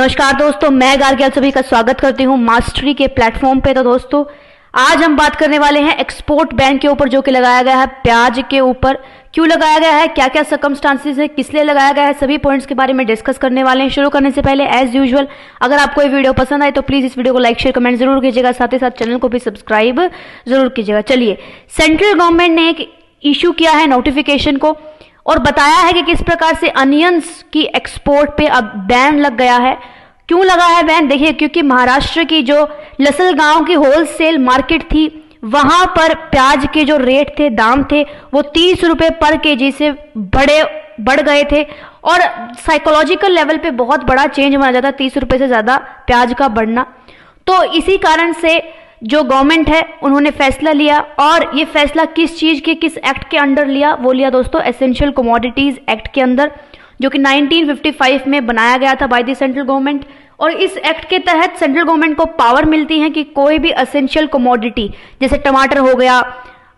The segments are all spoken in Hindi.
नमस्कार दोस्तों, मैं गार्गी आप सभी का स्वागत करती हूं मास्टरी के प्लेटफॉर्म पे। तो दोस्तों आज हम बात करने वाले हैं एक्सपोर्ट बैन के ऊपर जो कि लगाया गया है प्याज के ऊपर। क्यों लगाया गया है, क्या क्या सर्कमस्टांसेस है, किस लिए लगाया गया है, सभी पॉइंट्स के बारे में डिस्कस करने वाले हैं। शुरू करने से पहले एज यूजुअल अगर आपको ये वीडियो पसंद आए तो प्लीज इस वीडियो को लाइक शेयर कमेंट जरूर कीजिएगा, साथ ही साथ चैनल को भी सब्सक्राइब जरूर कीजिएगा। चलिए, सेंट्रल गवर्नमेंट ने एक इशू किया है नोटिफिकेशन को और बताया है कि किस प्रकार से अनियंस की एक्सपोर्ट पे अब बैन लग गया है। क्यों लगा है बैन? देखिए, क्योंकि महाराष्ट्र की जो लसलगांव की होलसेल मार्केट थी वहां पर प्याज के जो रेट थे, दाम थे, वो 30 रुपए पर केजी से बढ़ गए थे और साइकोलॉजिकल लेवल पे बहुत बड़ा चेंज माना जाता है 30 रुपए से ज्यादा प्याज का बढ़ना। तो इसी कारण से जो गवर्नमेंट है उन्होंने फैसला लिया, और ये फैसला किस चीज के, किस एक्ट के अंडर लिया? वो लिया दोस्तों एसेंशियल कमोडिटीज एक्ट के अंदर, जो कि 1955 में बनाया गया था बाय द सेंट्रल गवर्नमेंट। और इस एक्ट के तहत सेंट्रल गवर्नमेंट को पावर मिलती है कि कोई भी एसेंशियल कमोडिटी जैसे टमाटर हो गया,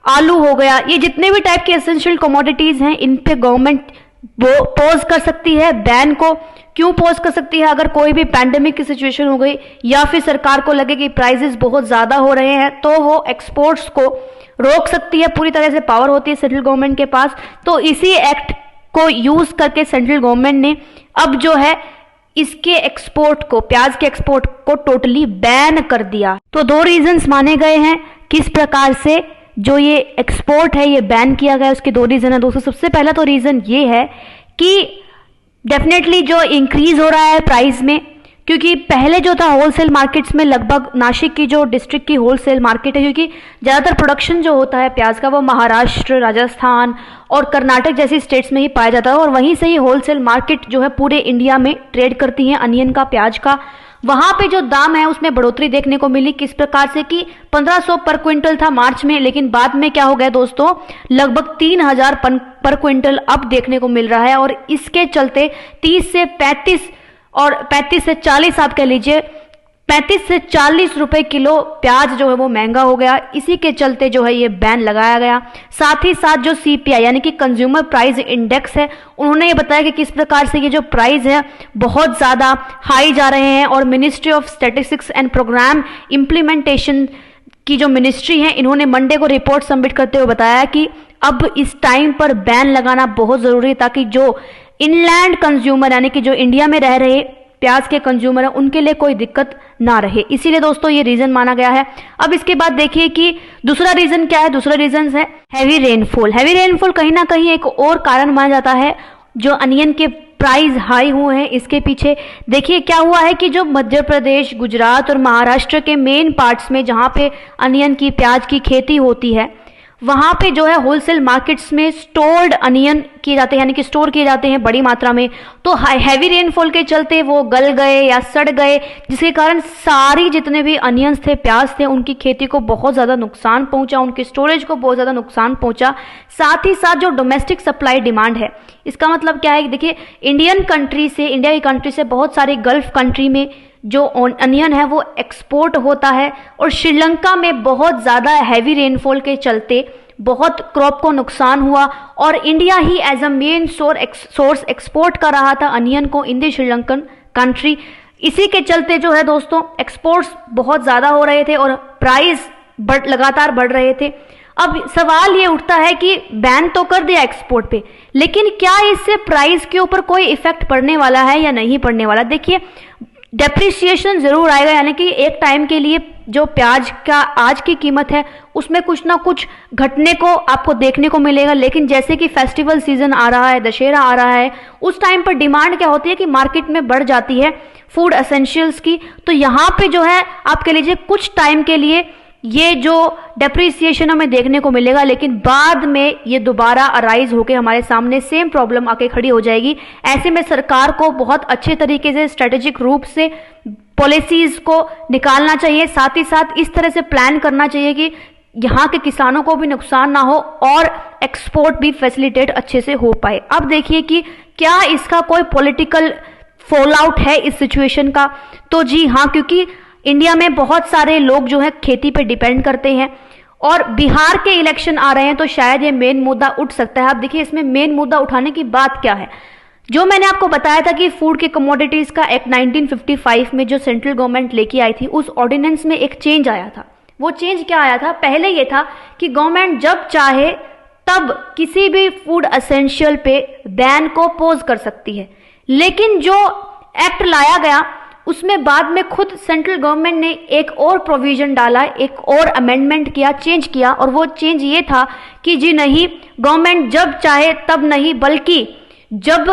आलू हो गया, ये जितने भी टाइप के एसेंशियल कमोडिटीज हैं इन पे गवर्नमेंट वो पोज कर सकती है बैन को। क्यों पोज कर सकती है? अगर कोई भी पैंडेमिक की सिचुएशन हो गई या फिर सरकार को लगे कि प्राइसेस बहुत ज्यादा हो रहे हैं तो वो एक्सपोर्ट्स को रोक सकती है। पूरी तरह से पावर होती है सेंट्रल गवर्नमेंट के पास। तो इसी एक्ट को यूज करके सेंट्रल गवर्नमेंट ने अब जो है इसके एक्सपोर्ट को, प्याज के एक्सपोर्ट को टोटली बैन कर दिया। तो दो रीजंस माने गए हैं किस प्रकार से जो ये एक्सपोर्ट है ये बैन किया गया। उसके दो रीजन है दोस्तों। सबसे पहला तो रीजन ये है कि डेफिनेटली जो इंक्रीज हो रहा है प्राइस में, क्योंकि पहले जो था होलसेल मार्केट्स में, लगभग नासिक की जो डिस्ट्रिक्ट की होलसेल मार्केट है, क्योंकि ज़्यादातर प्रोडक्शन जो होता है प्याज का वो महाराष्ट्र, राजस्थान और कर्नाटक जैसी स्टेट्स में ही पाया जाता है, और वहीं से ही होलसेल मार्केट जो है पूरे इंडिया में ट्रेड करती है अनियन का, प्याज का। वहां पे जो दाम है उसमें बढ़ोतरी देखने को मिली। किस प्रकार से कि 1500 पर क्विंटल था मार्च में, लेकिन बाद में क्या हो गया दोस्तों, लगभग 3000 पर क्विंटल अब देखने को मिल रहा है। और इसके चलते 30 से 35 और 35 से 40 आप कह लीजिए 35 से 40 रुपए किलो प्याज जो है वो महंगा हो गया। इसी के चलते जो है ये बैन लगाया गया। साथ ही साथ जो सीपीआई यानी कि कंज्यूमर प्राइस इंडेक्स है, उन्होंने ये बताया कि किस प्रकार से ये जो प्राइस है बहुत ज्यादा हाई जा रहे हैं। और ministry of statistics and programme implementation की जो मिनिस्ट्री है, इन्होंने मंडे को रिपोर्ट सबमिट करते हुए बताया कि अब इस टाइम पर बैन लगाना बहुत जरूरी है, ताकि जो इनलैंड कंज्यूमर यानी कि जो इंडिया में रह रहे प्याज के कंज्यूमर है उनके लिए कोई दिक्कत ना रहे। इसीलिए दोस्तों ये रीजन माना गया है। अब इसके बाद देखिए कि दूसरा रीजन क्या है। दूसरा रीजन है हैवी रेनफॉल। हैवी रेनफॉल कहीं ना कहीं एक और कारण माना जाता है जो अनियन के प्राइस हाई हुए हैं इसके पीछे। देखिए क्या हुआ है कि जो मध्य प्रदेश, गुजरात और महाराष्ट्र के मेन पार्ट्स में जहां पे अनियन की, प्याज की खेती होती है, वहां पे जो है होलसेल मार्केट्स में स्टोर्ड अनियन किए जाते हैं, यानी कि स्टोर किए जाते हैं बड़ी मात्रा में। तो हैवी रेनफॉल के चलते वो गल गए या सड़ गए, जिसके कारण सारी जितने भी अनियंस थे, प्याज थे, उनकी खेती को बहुत ज़्यादा नुकसान पहुंचा, उनके स्टोरेज को बहुत ज़्यादा नुकसान पहुंचा। साथ ही साथ जो डोमेस्टिक सप्लाई डिमांड है, इसका मतलब क्या है? देखिए, इंडिया की कंट्री से बहुत सारे गल्फ कंट्री में जो अनियन है वो एक्सपोर्ट होता है, और श्रीलंका में बहुत ज़्यादा हैवी रेनफॉल के चलते बहुत क्रॉप को नुकसान हुआ, और इंडिया ही as a main source export कर रहा था अनियन को इन द श्रीलंकन कंट्री। इसी के चलते जो है दोस्तों एक्सपोर्ट्स बहुत ज़्यादा हो रहे थे और प्राइस लगातार बढ़ रहे थे। अब सवाल ये उठता है कि बैन तो कर दिया एक्सपोर्ट पे, लेकिन क्या इससे प्राइस के ऊपर कोई इफेक्ट पड़ने वाला है या नहीं पड़ने वाला? देखिए, डेप्रिसिएशन जरूर आएगा, यानी कि एक टाइम के लिए जो प्याज का आज की कीमत है उसमें कुछ ना कुछ घटने को आपको देखने को मिलेगा। लेकिन जैसे कि फेस्टिवल सीजन आ रहा है, दशहरा आ रहा है, उस टाइम पर डिमांड क्या होती है कि मार्केट में बढ़ जाती है फूड एसेंशियल्स की। तो यहाँ पे जो है आप कह लीजिए कुछ टाइम के लिए ये जो डेप्रिसिएशन हमें देखने को मिलेगा, लेकिन बाद में ये दोबारा अराइज होकर हमारे सामने सेम प्रॉब्लम आके खड़ी हो जाएगी। ऐसे में सरकार को बहुत अच्छे तरीके से स्ट्रेटेजिक रूप से पॉलिसीज को निकालना चाहिए। साथ ही साथ इस तरह से प्लान करना चाहिए कि यहाँ के किसानों को भी नुकसान ना हो और एक्सपोर्ट भी फैसिलिटेट अच्छे से हो पाए। अब देखिए कि क्या इसका कोई पॉलिटिकल फॉल आउट है इस सिचुएशन का? तो जी हाँ, क्योंकि इंडिया में बहुत सारे लोग जो है खेती पे डिपेंड करते हैं, और बिहार के इलेक्शन आ रहे हैं तो शायद ये मेन मुद्दा उठ सकता है। अब देखिए इसमें मेन मुद्दा उठाने की बात क्या है। जो मैंने आपको बताया था कि फूड के कमोडिटीज का एक्ट 1955 में जो सेंट्रल गवर्नमेंट लेके आई थी, उस ऑर्डिनेंस में एक चेंज आया था। वो चेंज क्या आया था? पहले ये था कि गवर्नमेंट जब चाहे तब किसी भी फूड एसेंशियल पे बैन को पोज कर सकती है, लेकिन जो एक्ट लाया गया उसमें बाद में खुद सेंट्रल गवर्नमेंट ने एक और प्रोविजन डाला, एक और अमेंडमेंट किया, चेंज किया, और वो चेंज ये था कि जी नहीं, गवर्नमेंट जब चाहे तब नहीं, बल्कि जब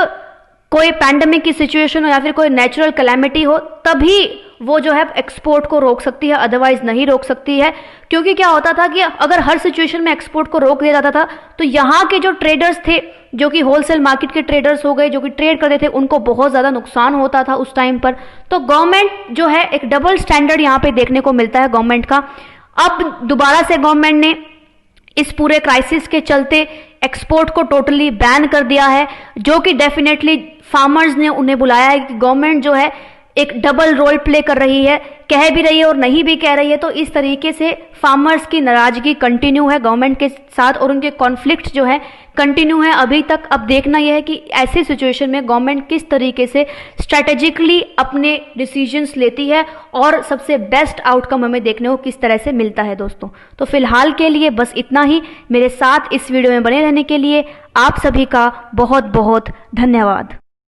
कोई पैंडेमिक की सिचुएशन हो या फिर कोई नेचुरल कैलेमिटी हो तभी वो जो है एक्सपोर्ट को रोक सकती है, अदरवाइज नहीं रोक सकती है। क्योंकि क्या होता था कि अगर हर सिचुएशन में एक्सपोर्ट को रोक दिया जाता था तो यहाँ के जो ट्रेडर्स थे, जो कि होलसेल मार्केट के ट्रेडर्स हो गए, जो कि ट्रेड करते थे, उनको बहुत ज़्यादा नुकसान होता था उस टाइम पर। तो गवर्नमेंट जो है, एक डबल स्टैंडर्ड यहाँ पे देखने को मिलता है गवर्नमेंट का। अब दोबारा से गवर्नमेंट ने इस पूरे क्राइसिस के चलते एक्सपोर्ट को टोटली बैन कर दिया है, जो कि डेफिनेटली फार्मर्स ने उन्हें बुलाया है कि गवर्नमेंट जो है एक डबल रोल प्ले कर रही है, कह भी रही है और नहीं भी कह रही है। तो इस तरीके से फार्मर्स की नाराजगी कंटिन्यू है गवर्नमेंट के साथ और उनके कॉन्फ्लिक्ट जो है कंटिन्यू है अभी तक। अब देखना यह है कि ऐसी सिचुएशन में गवर्नमेंट किस तरीके से स्ट्रैटेजिकली अपने डिसीजंस लेती है और सबसे बेस्ट आउटकम हमें देखने को किस तरह से मिलता है दोस्तों। तो फिलहाल के लिए बस इतना ही। मेरे साथ इस वीडियो में बने रहने के लिए आप सभी का बहुत बहुत धन्यवाद।